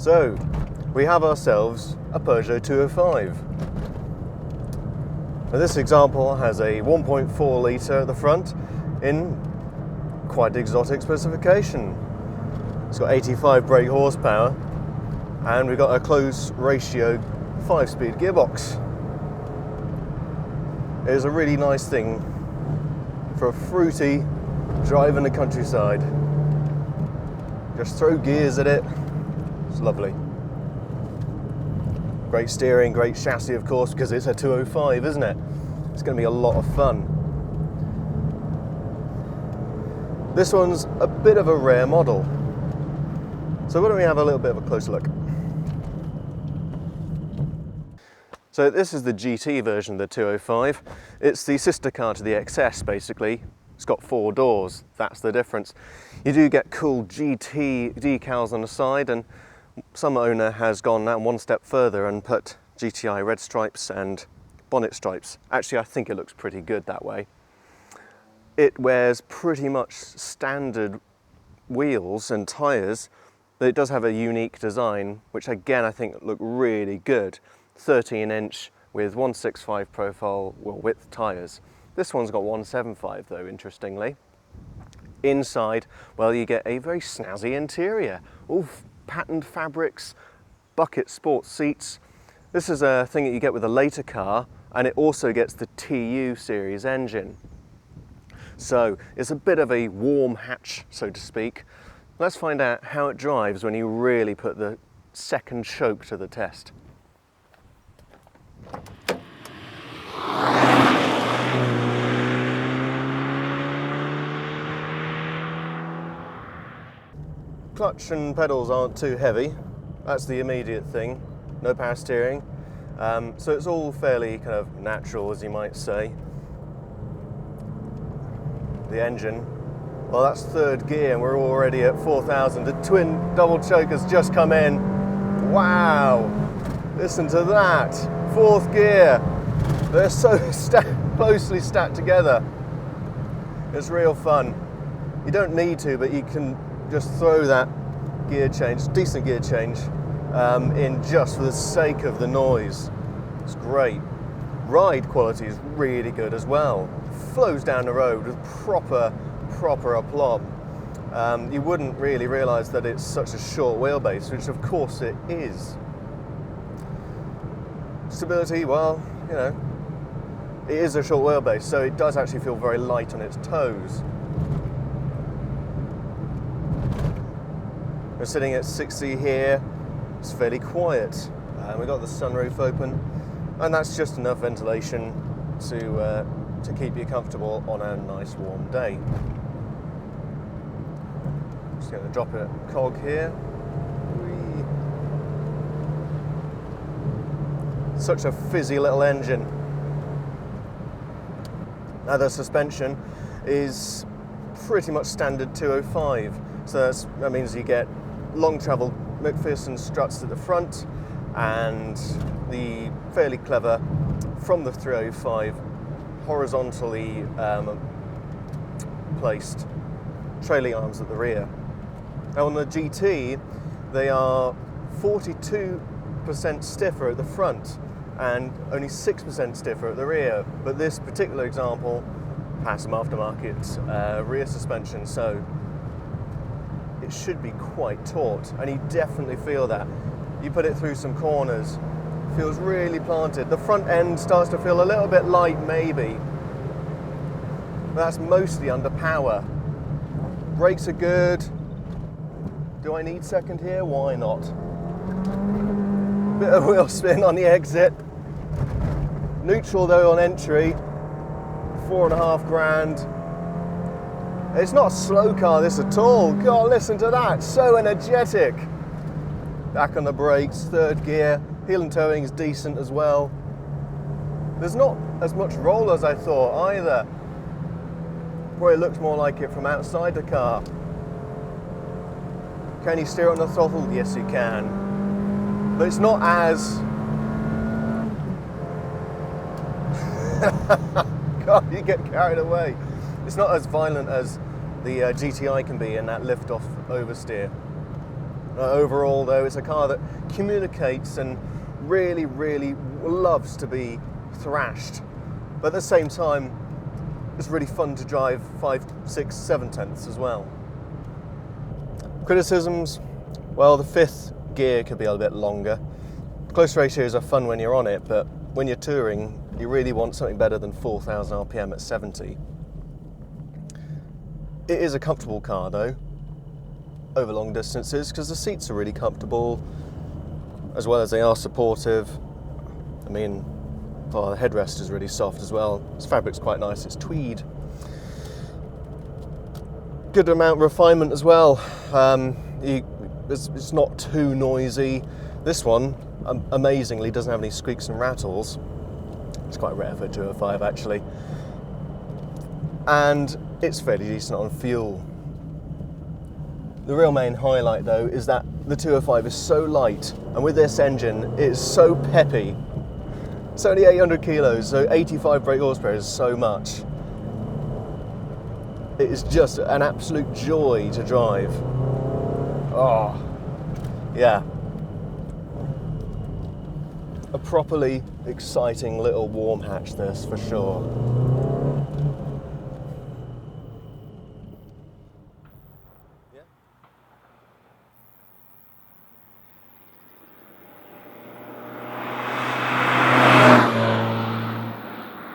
So, we have ourselves a Peugeot 205. Now this example has a 1.4 litre at the front in quite exotic specification. It's got 85 brake horsepower and we've got a close ratio 5-speed gearbox. It is a really nice thing for a fruity drive in the countryside. Just throw gears at it. It's lovely. Great steering, great chassis of course, because it's a 205, isn't it? It's going to be a lot of fun. This one's a bit of a rare model. So why don't we have a little bit of a closer look. So this is the GT version of the 205. It's the sister car to the XS basically. It's got 4 doors, that's the difference. You do get cool GT decals on the side, and some owner has gone now one step further and put GTI red stripes and bonnet stripes. Actually, I think it looks pretty good that way. It wears pretty much standard wheels and tyres, but it does have a unique design, which again I think look really good. 13-inch with 165 profile width tyres. This one's got 175 though, interestingly. Inside, well, you get a very snazzy interior. All patterned fabrics, bucket sports seats. This is a thing that you get with a later car, and it also gets the TU series engine. So it's a bit of a warm hatch, so to speak. Let's find out how it drives when you really put the second choke to the test. Clutch and pedals aren't too heavy, that's the immediate thing. No power steering, so it's all fairly kind of natural, as you might say. The engine, well, that's 3rd gear and we're already at 4,000. The twin double choke has just come in. Wow, listen to that. 4th gear. They're so closely stacked together. It's real fun. You don't need to, but you can just throw that gear change, decent gear change, in just for the sake of the noise. It's great. Ride quality is really good as well. Flows down the road with proper aplomb. You wouldn't really realise that it's such a short wheelbase, which of course it is. Stability, well, you know, it is a short wheelbase, so it does actually feel very light on its toes. We're sitting at 60 here, it's fairly quiet. We've got the sunroof open, and that's just enough ventilation to keep you comfortable on a nice warm day. Just going to drop a cog here. Such a fizzy little engine. Now the suspension is pretty much standard 205, so that means you get long travel McPherson struts at the front and the fairly clever from the 305 horizontally placed trailing arms at the rear. Now on the GT they are 42% stiffer at the front and only 6% stiffer at the rear, but this particular example has some aftermarket rear suspension, so it should be quite taut, and you definitely feel that. You put it through some corners, feels really planted. The front end starts to feel a little bit light maybe, but that's mostly under power. Brakes are good. Do I need second here? Why not? Bit of wheel spin on the exit. Neutral though on entry, 4.5 grand. It's not a slow car this at all. God, listen to that, so energetic. Back on the brakes, 3rd gear, heel and towing is decent as well. There's not as much roll as I thought either. Boy, it looks more like it from outside the car. Can you steer it on the throttle? Yes you can. But it's not as... God, you get carried away. It's not as violent as the GTI can be in that lift-off oversteer. Overall though, it's a car that communicates and really, really loves to be thrashed. But at the same time, it's really fun to drive 5, 6, 7 tenths as well. Criticisms, well, the 5th gear could be a bit longer. Close ratios are fun when you're on it, but when you're touring, you really want something better than 4,000 RPM at 70. It is a comfortable car though, over long distances, because the seats are really comfortable, as well as they are supportive. I mean, the headrest is really soft as well. This fabric's quite nice, it's tweed. Good amount of refinement as well. It's not too noisy. This one, amazingly, doesn't have any squeaks and rattles. It's quite rare for a 205 actually. And it's fairly decent on fuel. The real main highlight though is that the 205 is so light, and with this engine it is so peppy. It's only 800 kilos, so 85 brake horsepower is so much. It is just an absolute joy to drive. Oh, yeah. A properly exciting little warm hatch this, for sure.